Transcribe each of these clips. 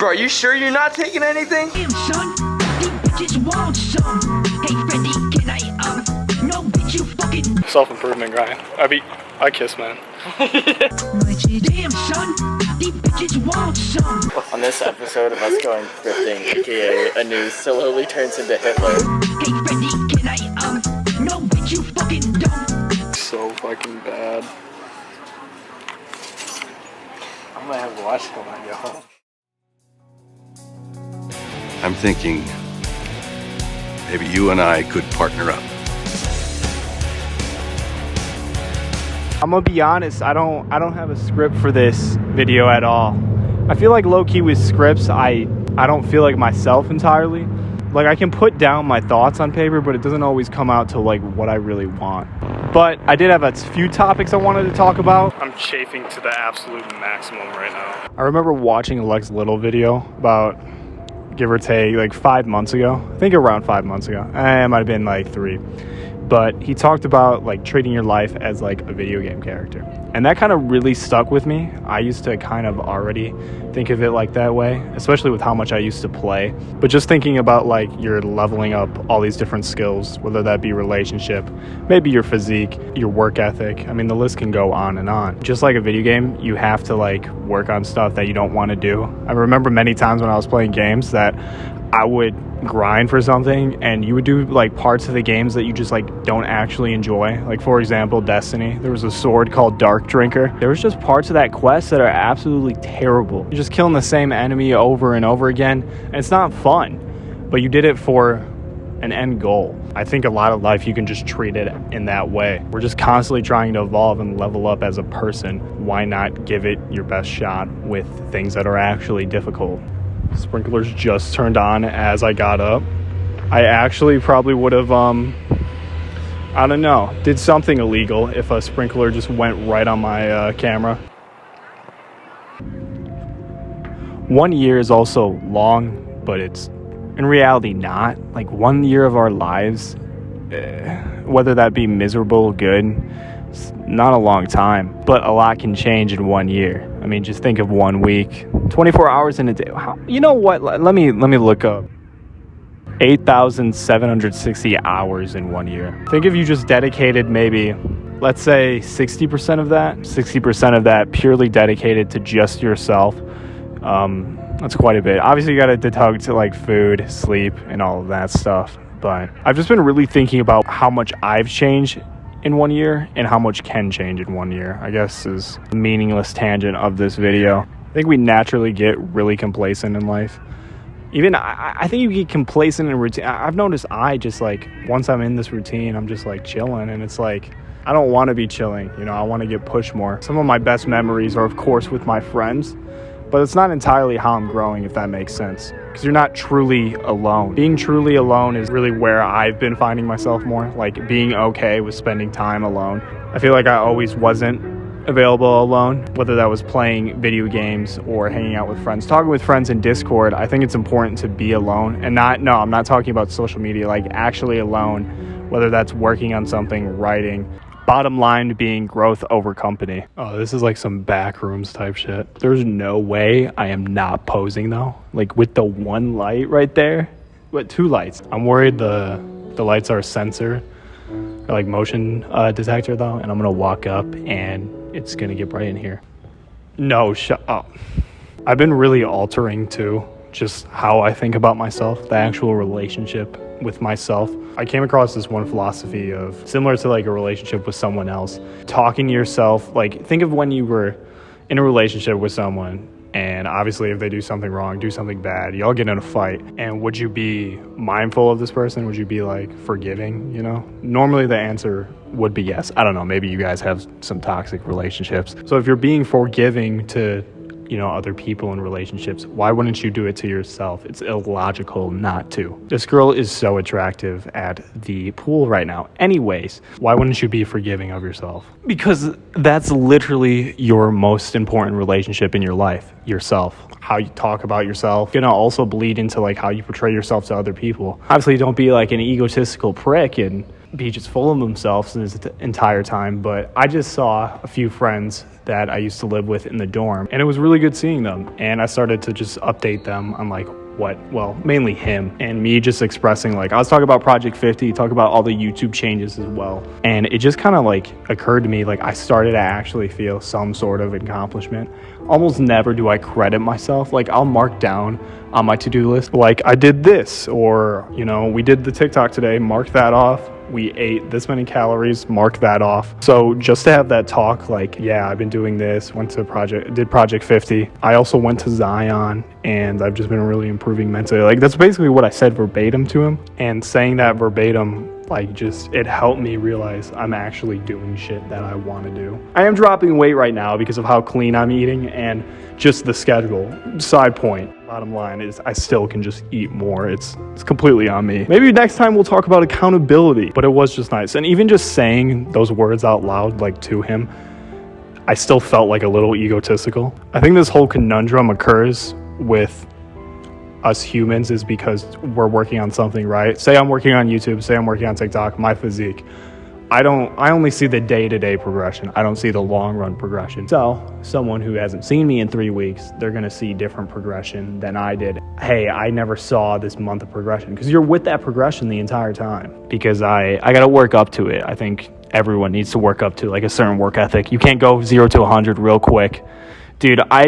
Bro, are you sure you're not taking anything? Damn, son, these bitches want some. Hey, Freddy, can I, no, bitch, you fucking... Self-improvement grind. I kiss, man. Damn, son, these bitches want some. On this episode of us going thrifting, aka a news slowly turns into Hitler. Hey, Freddy, can I, no, bitch, you fucking dumb. So fucking bad. I'm gonna have to watch it when I get home. I'm thinking maybe you and I could partner up. I'm gonna be honest, I don't have a script for this video at all. I feel like low-key with scripts, I don't feel like myself entirely. Like, I can put down my thoughts on paper, but it doesn't always come out to like what I really want. But I did have a few topics I wanted to talk about. I'm chafing to the absolute maximum right now. I remember watching a lexxlittle video about, give or take, like 5 months ago. I think around 5 months ago. It might have been like 3. But he talked about like treating your life as like a video game character. And that kind of really stuck with me. I used to kind of already think of it like that way, especially with how much I used to play. But just thinking about like you're leveling up all these different skills, whether that be relationship, maybe your physique, your work ethic. I mean, the list can go on and on. Just like a video game, you have to like work on stuff that you don't want to do. I remember many times when I was playing games that I would grind for something and you would do like parts of the games that you just like don't actually enjoy. Like, for example, Destiny, there was a sword called Dark Drinker. There was just parts of that quest that are absolutely terrible. You're just killing the same enemy over and over again, and it's not fun, but you did it for an end goal. I think a lot of life you can just treat it in that way. We're just constantly trying to evolve and level up as a person. Why not give it your best shot with things that are actually difficult? Sprinklers just turned on as I got up. I actually probably would have, I don't know, did something illegal if a sprinkler just went right on my camera. 1 year is also long, but it's in reality not. Like 1 year of our lives, whether that be miserable or good, it's not a long time, but a lot can change in 1 year. I mean, just think of 1 week, 24 hours in a day. You know what? Let me look up. 8,760 hours in 1 year. Think if you just dedicated maybe, let's say 60% of that purely dedicated to just yourself. That's quite a bit. Obviously, you got to deduct to like food, sleep, and all of that stuff. But I've just been really thinking about how much I've changed in 1 year and how much can change in 1 year, I guess, is the meaningless tangent of this video. I think we naturally get really complacent in life. Even I think you get complacent in routine. I've noticed I just like, once I'm in this routine, I'm just like chilling, and it's like, I don't want to be chilling, you know, I want to get pushed more. Some of my best memories are, of course, with my friends, but it's not entirely how I'm growing, if that makes sense. Because you're not truly alone. Being truly alone is really where I've been finding myself more. Like being okay with spending time alone. I feel like I always wasn't available alone, whether that was playing video games or hanging out with friends. Talking with friends in Discord, I think it's important to be alone. And I'm not talking about social media, like actually alone, whether that's working on something, writing. Bottom line being growth over company. Oh, this is like some backrooms type shit. There's no way I am not posing though. Like with the one light right there. What, 2 lights? I'm worried the lights are sensor or like motion detector though, and I'm gonna walk up and it's gonna get bright in here. No, shut up. I've been really altering too, just how I think about myself, the actual relationship with myself. I came across this one philosophy of, similar to like a relationship with someone else, talking to yourself. Like, think of when you were in a relationship with someone, and obviously if they do something wrong, do something bad, y'all get in a fight, and would you be mindful of this person? Would you be like forgiving, you know? Normally the answer would be yes. I don't know, maybe you guys have some toxic relationships. So if you're being forgiving to, you know, other people in relationships, why wouldn't you do it to yourself? It's illogical not to. This girl is so attractive at the pool right now. Anyways, why wouldn't you be forgiving of yourself? Because that's literally your most important relationship in your life, yourself. How you talk about yourself gonna also bleed into like how you portray yourself to other people. Obviously, don't be like an egotistical prick and be just full of themselves this entire time. But I just saw a few friends that I used to live with in the dorm, and it was really good seeing them. And I started to just update them on like mainly him and me, just expressing like I was talking about Project 50, talk about all the YouTube changes as well. And it just kind of like occurred to me, like I started to actually feel some sort of accomplishment. Almost never do I credit myself. Like I'll mark down on my to-do list, like I did this, or you know, we did the TikTok today, mark that off. We ate this many calories, mark that off. So just to have that talk, like, yeah, I've been doing this, did Project 50. I also went to Zion, and I've just been really improving mentally. Like, that's basically what I said verbatim to him. And saying that verbatim, like, just, it helped me realize I'm actually doing shit that I want to do. I am dropping weight right now because of how clean I'm eating and just the schedule. Side point. Bottom line is I still can just eat more. It's completely on me. Maybe next time we'll talk about accountability, but it was just nice. And even just saying those words out loud, like to him, I still felt like a little egotistical. I think this whole conundrum occurs with us humans is because we're working on something, right? Say I'm working on YouTube, say I'm working on TikTok, my physique. I only see the day-to-day progression. I don't see the long-run progression. So someone who hasn't seen me in 3 weeks, they're going to see different progression than I did. Hey, I never saw this month of progression, because you're with that progression the entire time. Because I got to work up to it. I think everyone needs to work up to like a certain work ethic. You can't go 0 to 100 real quick. Dude, I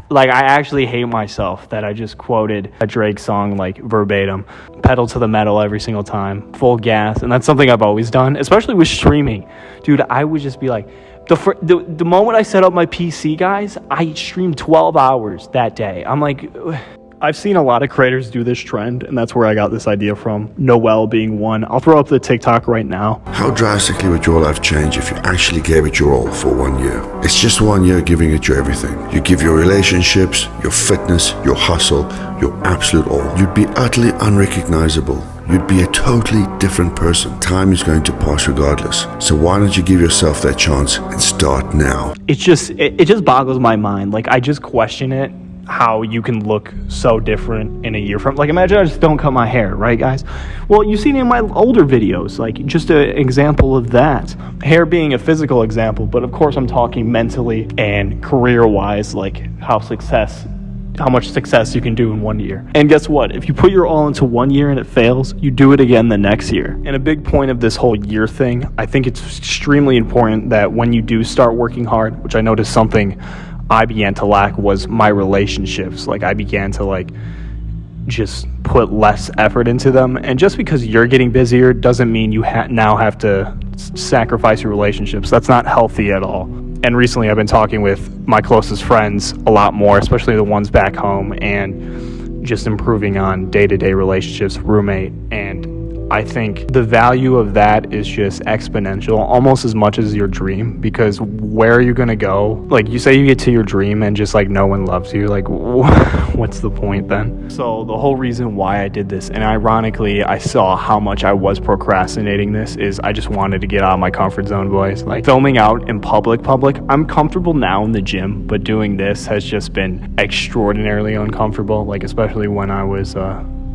actually hate myself that I just quoted a Drake song like verbatim, pedal to the metal every single time, full gas. And that's something I've always done, especially with streaming. Dude, I would just be like, the moment I set up my PC, guys, I streamed 12 hours that day. I'm like, I've seen a lot of creators do this trend, and that's where I got this idea from. Noel being one. I'll throw up the TikTok right now. How drastically would your life change if you actually gave it your all for 1 year? It's just 1 year giving it your everything. You give your relationships, your fitness, your hustle, your absolute all. You'd be utterly unrecognizable. You'd be a totally different person. Time is going to pass regardless. So why don't you give yourself that chance and start now? It just boggles my mind. Like, I just question it. How you can look so different in a year from, like, imagine I just don't cut my hair, right, guys? Well, you've seen it in my older videos, like just an example of that. Hair being a physical example, but of course I'm talking mentally and career-wise, like how much success you can do in 1 year. And guess what? If you put your all into 1 year and it fails, you do it again the next year. And a big point of this whole year thing, I think it's extremely important that when you do start working hard, which I noticed something I began to lack was my relationships. Like, I began to like just put less effort into them. And just because you're getting busier doesn't mean you now have to sacrifice your relationships. That's not healthy at all. And recently I've been talking with my closest friends a lot more, especially the ones back home, and just improving on day-to-day relationships, roommate. And I think the value of that is just exponential, almost as much as your dream, because where are you going to go? Like, you say you get to your dream and just like no one loves you, like what's the point then? So the whole reason why I did this, and ironically I saw how much I was procrastinating this, is I just wanted to get out of my comfort zone, boys. Like, filming out in public, I'm comfortable now in the gym, but doing this has just been extraordinarily uncomfortable, like especially when I was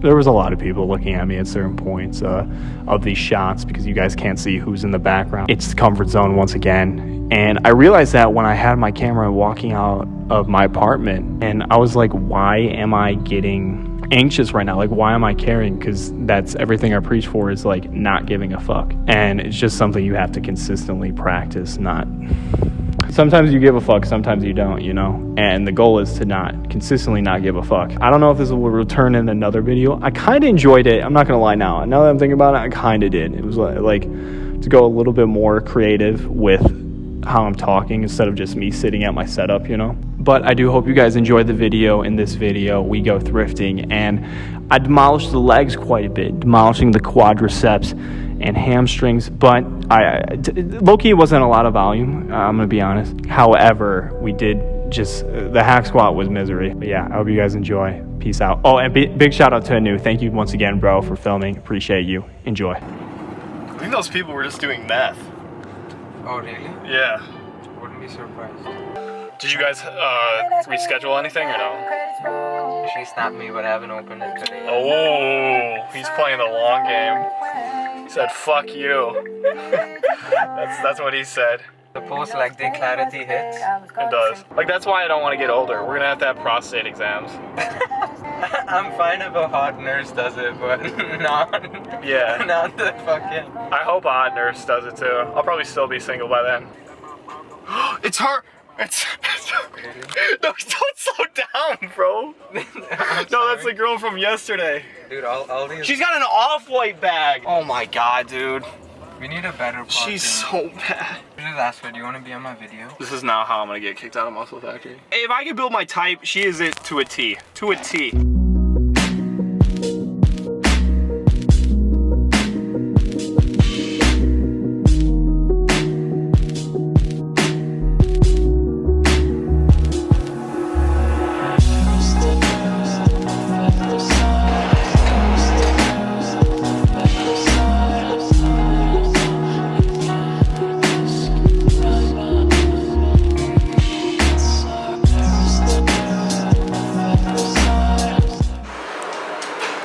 there was a lot of people looking at me at certain points of these shots, because you guys can't see who's in the background. It's comfort zone once again. And I realized that when I had my camera walking out of my apartment, and I was like, why am I getting anxious right now? Like, why am I caring? Because that's everything I preach for, is like not giving a fuck. And it's just something you have to consistently practice. Sometimes you give a fuck, sometimes you don't, you know? And the goal is to consistently not give a fuck. I don't know if this will return in another video. I kind of enjoyed it. I'm not going to lie now. Now that I'm thinking about it, I kind of did. It was like to go a little bit more creative with how I'm talking instead of just me sitting at my setup, you know? But I do hope you guys enjoyed the video. In this video, we go thrifting, and I demolished the legs quite a bit, demolishing the quadriceps and hamstrings, but low-key wasn't a lot of volume, I'm gonna be honest. However, we did the hack squat was misery. But yeah, I hope you guys enjoy. Peace out. Oh, and big shout out to Anu. Thank you once again, bro, for filming. Appreciate you. Enjoy. I think those people were just doing meth. Oh, really? Yeah. Wouldn't be surprised. Did you guys reschedule anything or no? She snapped me, but I haven't opened it today. Oh, he's playing the long game. Said fuck you. That's what he said. Suppose like the clarity hits. It does. Like that's why I don't want to get older. We're gonna have to have prostate exams. I'm fine if a hot nurse does it, but not the fucking. I hope a hot nurse does it too. I'll probably still be single by then. It's her! It's no, don't slow down, bro. No, that's the girl from yesterday. Dude, all these. She's got an off-white bag. Oh my god, dude. We need a better part. She's so bad. Just ask her, do you want to be on my video? This is now how I'm gonna get kicked out of Muscle Factory. Hey, if I could build my type, she is it to a T. To a T.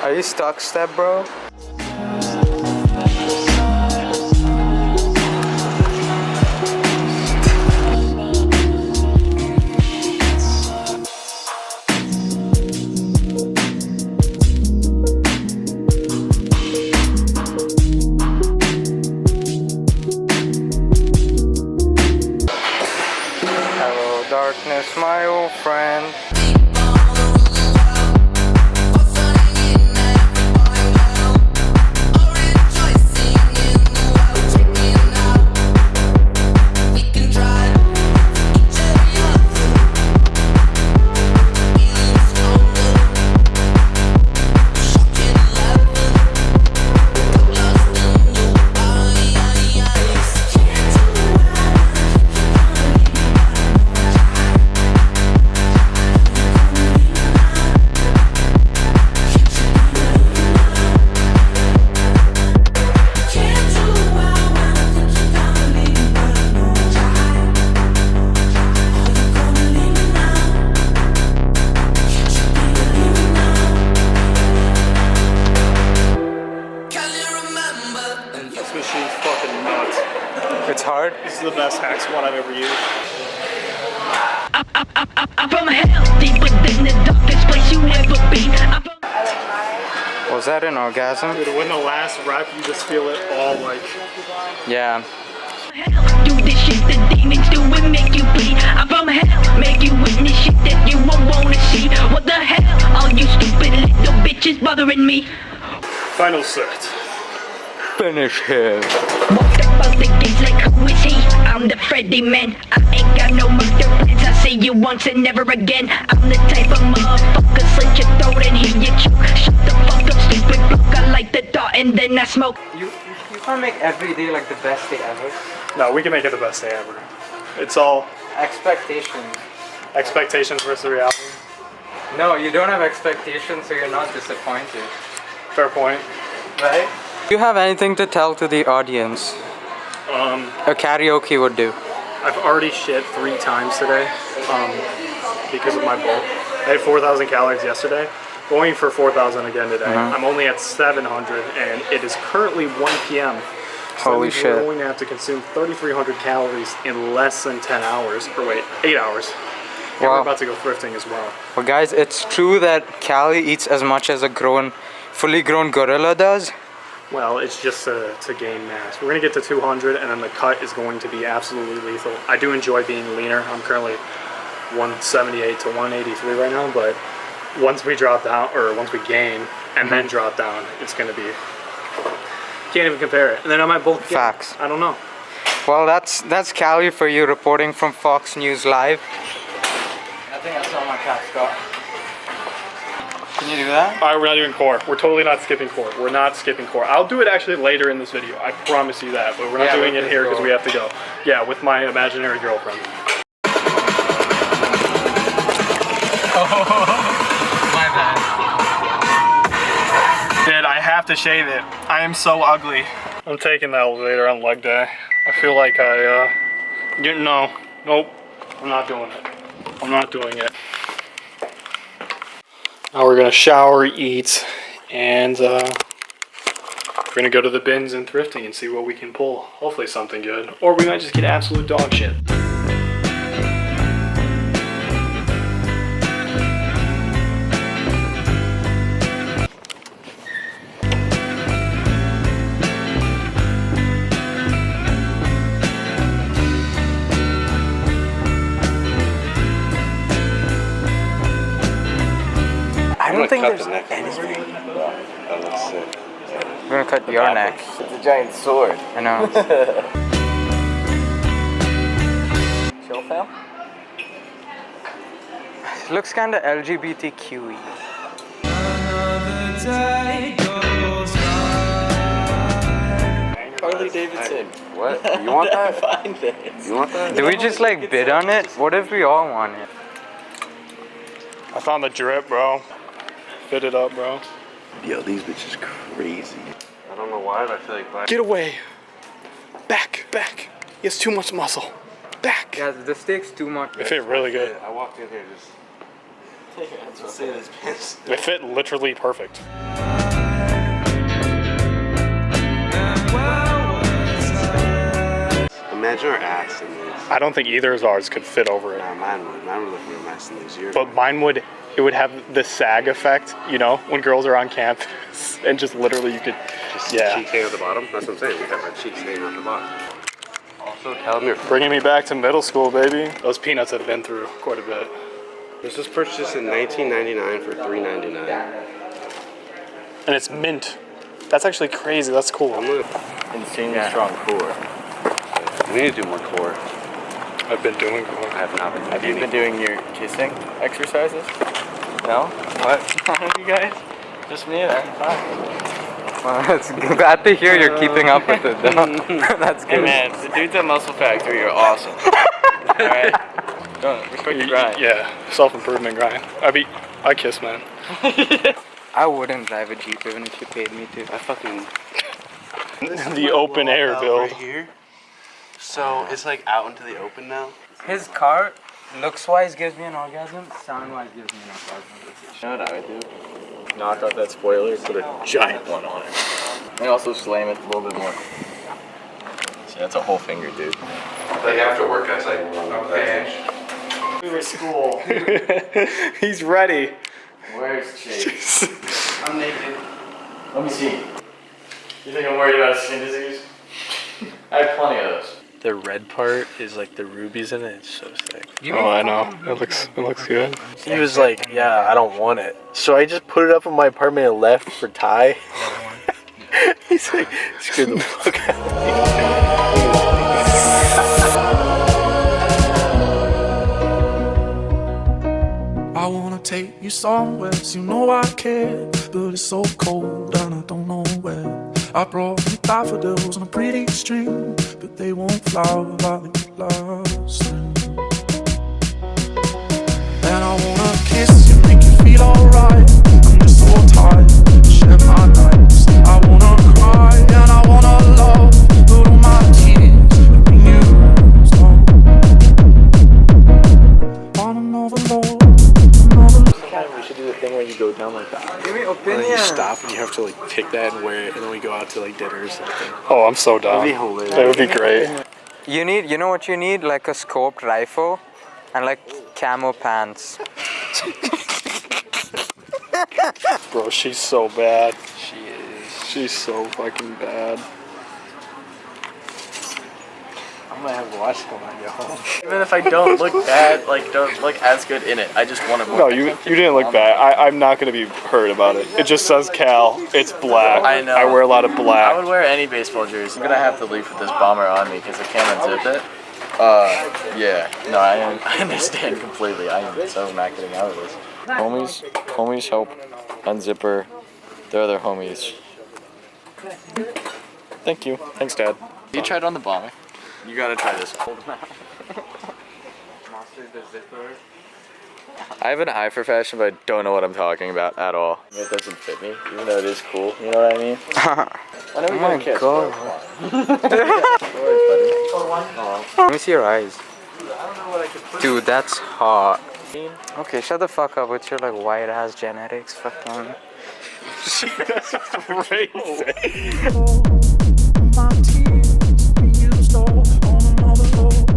Are you stuck, step bro? Hello, darkness, my old friend. This machine's fucking nuts. It's hard. This is the best hack squat I've ever used. I'm from hell, deeper than the darkest place you ever been. Was that an orgasm? Dude, when the last rep, you just feel it all like. Yeah. Do this shit the demons do and make you bleed. I'm from hell, make you witness shit that you won't wanna see. What the hell, all you stupid little bitches bothering me? Final set. Finish him. Walked about the gates like who is he? I'm the Freddy man. I ain't got no murder plans. I see you once and never again. I'm the type of motherfucker slit your throat and hear you choke. Shut the fuck up, stupid bloke. I like the thought and then I smoke. You can't make every day like the best day ever. No, we can make it the best day ever. It's all Expectations. expectations versus reality. No, you don't have expectations, so you're not disappointed. Fair point. Right? Do you have anything to tell to the audience? A karaoke would do. I've already shit 3 times today because of my bulk. I had 4,000 calories yesterday. Going for 4,000 again today. I'm only at 700 and it is currently 1 p.m. So Holy shit. We're going to have to consume 3,300 calories in less than 10 hours. Or wait, 8 hours. And we're Wow. about to go thrifting as well. Well guys, it's true that Callie eats as much as a fully grown gorilla does. Well, it's just to gain mass. We're going to get to 200 and then the cut is going to be absolutely lethal. I do enjoy being leaner. I'm currently 178 to 183 right now, but once we drop down, or once we gain and then drop down, it's going to be, can't even compare it. And then I might bulk again. Facts. I don't know. Well, that's Callie for you reporting from Fox News Live. I think that's all my cat's got. Can you do that? All right, we're not doing core. We're totally not skipping core. We're not skipping core. I'll do it actually later in this video. I promise you that. But we're not doing it here because we have to go. Yeah, with my imaginary girlfriend. My bad. Dude, I have to shave it. I am so ugly. I'm taking the elevator on leg day. I feel like nope. I'm not doing it. I'm not doing it. Now we're gonna shower, eat, and We're gonna go to the bins and thrifting and see what we can pull. Hopefully something good. Or we might just get absolute dog shit. I don't think there's neck anything. That looks sick. I'm gonna cut your neck. It's a giant sword. I know. Chill, fam? It looks kinda LGBTQ-y. Harley Davidson. What? You want that? Find this. You want that? Do we just like bid on it? What if we all want it? I found the drip, bro. Fit it up, bro. Yo, these bitches crazy. I don't know why, but I feel like buying. Get away. Back, back. He has too much muscle. Back. Yeah, the steak's too much. They fit really good. I walked in here just. Let's say this pants. They fit literally perfect. Imagine our ass in these. I don't think either of ours could fit over it. Nah, mine would. Mine would look real nice in these. But mine would, it would have the sag effect, you know, when girls are on campus and just literally you could, just yeah. cheeks hanging at the bottom. That's what I'm saying. We have our cheeks hanging at the bottom. Also, tell them you're. Bringing me back to middle school, baby. Those peanuts have been through quite a bit. This was purchased in 1999 for $3.99. And it's mint. That's actually crazy. That's cool. Insanely strong core. We need to do more core. I've been doing core. I have not been. Have you been doing your kissing exercises? No? What? You guys? Just me then. Fine. Well, it's glad to hear you're keeping up with it though. That's good. Hey man, the dudes at Muscle Factory are awesome. Alright? Don't respect the grind. Yeah, self-improvement grind. I kiss, man. I wouldn't drive a Jeep even if you paid me to. I fucking. The open air build. Right here. So it's like out into the open now. His car, looks-wise, gives me an orgasm. Sound-wise, gives me an orgasm. You know what I would do? Knock off that spoiler, put a giant one on it. And also slam it a little bit more. See, that's a whole finger, dude. Like after work, I was like, okay. We were school. He's ready. Where's Chase? I'm naked. Let me see. You think I'm worried about skin disease? I have plenty of those. The red part is like the rubies in it. It's so sick. Oh, I know. It looks good. He was like, yeah, I don't want it. So I just put it up in my apartment and left for Ty. He's like, screw the fuck out of I wanna take you somewhere, so you know I care, but it's so cold and I don't know where. I brought you daffodils on a pretty string, but they won't flower like last spring. And I wanna kiss you, make you feel alright. I'm just so tired to share my nights. I wanna cry and I wanna love, but all my tears have been used up on another love. We should do the thing where you go down like that. Give me And then opinion. you stop and you have to like pick that and wear it, and then we go out to like dinner or something. Oh, I'm so down. That would be great. You know what you need? Like a scoped rifle and like camo pants. Bro, she's so bad. She is. She's so fucking bad. I'm gonna have to watch it when I get home. Even if I don't look bad, like don't look as good in it, I just want to. No, you didn't look bad. I'm not gonna be hurt about it. It just says Cal. It's black. I know. I wear a lot of I black. would wear any baseball jersey. I'm gonna have to leave with this bomber on me because I can't unzip it. Yeah. No, I understand completely. I am so not getting out of this. Homies help unzipper their other homies. Thank you. Thanks, Dad. You tried on the bomber. You gotta try this. I have an eye for fashion, but I don't know what I'm talking about at all. It doesn't fit me, even though it is cool. You know what I mean? Oh my god. Let me see your eyes. Dude, that's hot. Okay, shut the fuck up with your like white ass genetics. Fucking. That's crazy. My tears being used all on another love,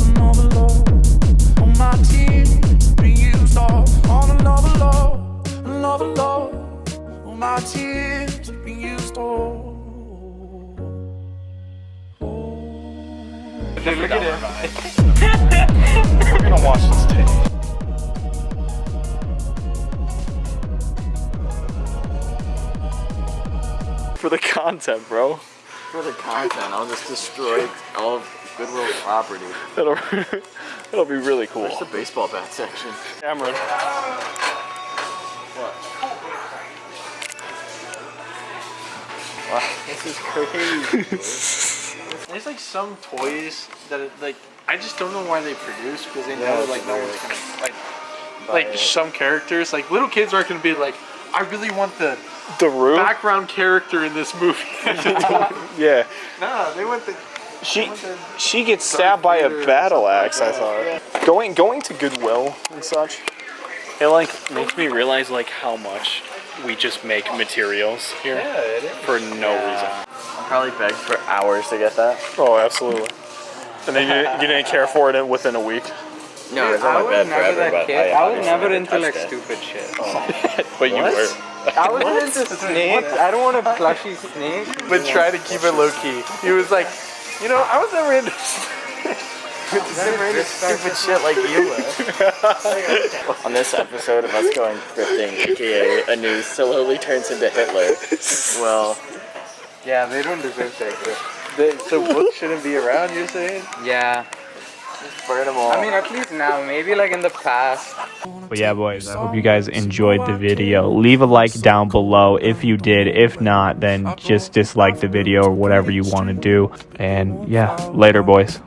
another love. All my tears being used all on another love, another love. All my tears being used all. Look at him. We're gonna watch this tape. For the content, bro. For the content, I'll just destroy all of Goodwill's property. That'll be really cool. Where's the baseball bat section? Cameron. What? Wow, this is crazy. There's like some toys that like I just don't know why they produce because they know like no one's gonna like some characters like little kids aren't gonna be like I really want the room background character in this movie. Yeah. Nah, they want the she gets stabbed by a battle axe. I thought going to Goodwill and such. It like makes me realize like how much we just make materials here for no reason. I'll probably beg for hours to get that. Oh, absolutely. And then you didn't care for it within a week. No, it's on my bed forever, but I was never into like stupid shit. But you were. I was into snakes. I don't want a plushy snake. but try to keep it low key. He was like, you know, I was never into stupid shit like you were. On this episode of us going thrifting, aka a news slowly turns into Hitler. Well, Yeah, they don't deserve that. the book shouldn't be around. You're saying? Yeah. burn them all. I mean, at least now. Maybe like in the past. But yeah, boys, I hope you guys enjoyed the video. Leave a like down below if you did. If not, then just dislike the video or whatever you want to do. And yeah, later, boys.